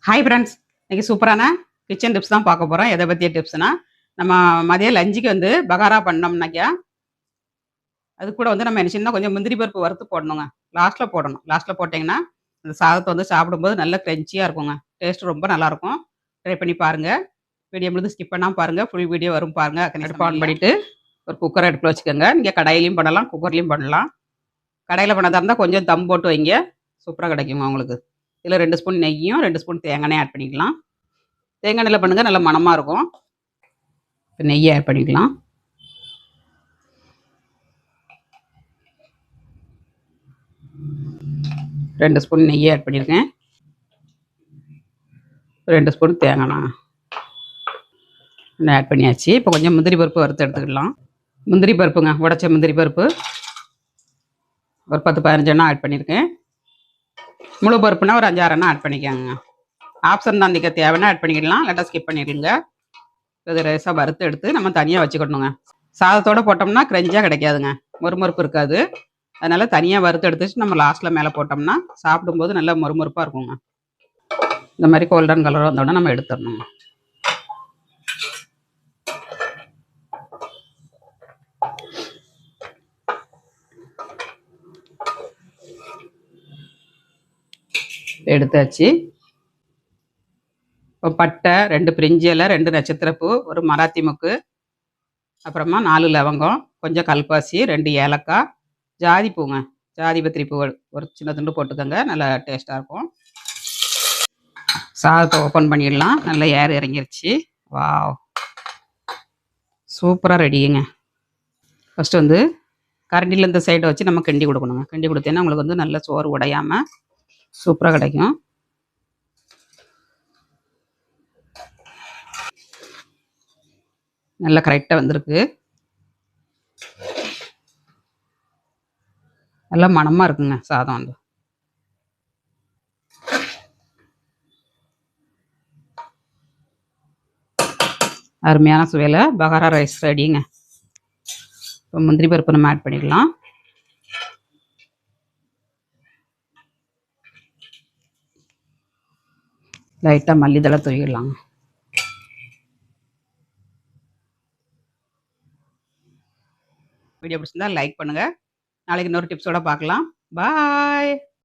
Hi friends. இன்னைக்கு சூப்பரான kitchen tips தான் பார்க்க போகிறோம். எதை பற்றிய டிப்ஸ்னா, நம்ம மதியம் லஞ்சுக்கு வந்து பகாரா பண்ணோம்னாக்கா, அது கூட வந்து நம்ம என்ன செய்யணும்னா, கொஞ்சம் முந்திரி பருப்பு வறுத்து போடணுங்க. லாஸ்ட்டில் போடணும். லாஸ்ட்டில் போட்டிங்கன்னா, அந்த சாதத்தை வந்து சாப்பிடும்போது நல்ல கிரன்ச்சியாக இருக்குங்க. டேஸ்ட் ரொம்ப நல்லாயிருக்கும். ட்ரை பண்ணி பாருங்கள். வீடியோ முழுது ஸ்கிப் பண்ணாமல் பாருங்கள். ஃபுல் வீடியோ வரும் பாருங்கள். அடுப்பு ஆன் பண்ணிவிட்டு ஒரு குக்கரை அடுப்பில் வச்சுக்கோங்க. நீங்கள் கடாயிலையும் பண்ணலாம், குக்கர்லேயும் பண்ணலாம். கடையில் பண்ணதா இருந்தால் கொஞ்சம் தம் போட்டு வைங்க. சூப்பராக கிடைக்குங்க உங்களுக்கு. இதில் 2 ஸ்பூன் நெய்யும் 2 ஸ்பூன் தேங்காய் எண்ணெயும் ஆட் பண்ணிக்கலாம். தேங்காய் எண்ணெயில் பண்ணுங்கள், நல்ல மணமாக இருக்கும். இப்போ நெய்யை ஆட் பண்ணிக்கலாம். ரெண்டு ஸ்பூன் நெய்யை ஆட் பண்ணியிருக்கேன். 2 ஸ்பூன் தேங்காய் எண்ணெய் ஆட் பண்ணியாச்சு. இப்போ கொஞ்சம் முந்திரி பருப்பு வறுத்து எடுத்துக்கலாம். முந்திரி பருப்புங்க, உடைச்ச முந்திரி பருப்பு ஒரு 10-15 எண்ணெய் ஆட் பண்ணியிருக்கேன். முழு பருப்புனா ஒரு 5-6 எண்ணெய் ஆட் பண்ணிக்கோங்க. ஆப்ஷன் தான், அதிக தேவைன்னா ஆட் பண்ணிக்கலாம், இல்லாட்டா ஸ்கிப் பண்ணிடுங்க. இது ரைஸாக வறுத்து எடுத்து நம்ம தனியாக வச்சுக்கணுங்க. சாதத்தோடு போட்டோம்னா கிரஞ்சாக கிடைக்காதுங்க, மொறுமொறுப்பு இருக்காது. அதனால் தனியாக வறுத்து எடுத்துட்டு நம்ம லாஸ்ட்டில் மேலே போட்டோம்னா சாப்பிடும்போது நல்லா மொறுமொறுப்பாக இருக்குங்க. இந்த மாதிரி கோல்டன் கலர் வந்தோடனே நம்ம எடுத்துடணுங்க. எடுத்தாச்சு. இப்போ பட்டை, 2 பிரிஞ்சி இலை, 2 நட்சத்திரப்பூ, ஒரு மராத்தி மொக்கு, அப்புறமா 4 லவங்கம், கொஞ்சம் கல்பாசி, 2 ஏலக்காய், ஜாதி பூங்க, ஜாதி பத்திரி பூ ஒரு சின்ன துண்டு போட்டுக்கோங்க, நல்லா டேஸ்ட்டாக இருக்கும். சாதத்தை ஓப்பன் பண்ணிடலாம். நல்லா ஏர் இறங்கிருச்சு. வாவ், சூப்பராக ரெடிங்க. ஃபஸ்ட்டு வந்து கரண்டியில் இந்த சைடை வச்சு நம்ம கிண்டி கொடுக்கணுங்க. கிண்டி கொடுத்தேன்னா உங்களுக்கு வந்து நல்ல சோறு உடையாமல் சூப்பராக கிடைக்கும். நல்லா கரெக்டாக வந்திருக்கு. நல்லா மணமாக இருக்குங்க சாதம் வந்து. அருமையான சுவையில் பகாரா ரைஸ் ரெடிங்க. இப்போ முந்திரி பருப்பு நம்ம ஆட் பண்ணிடலாம். லைட்டாக மல்லித்தழை தூவிடலாம். வீடியோ பிடிச்சிருந்தா லைக் பண்ணுங்கள். நாளைக்கு இன்னொரு டிப்ஸோட பார்க்கலாம். பாய்.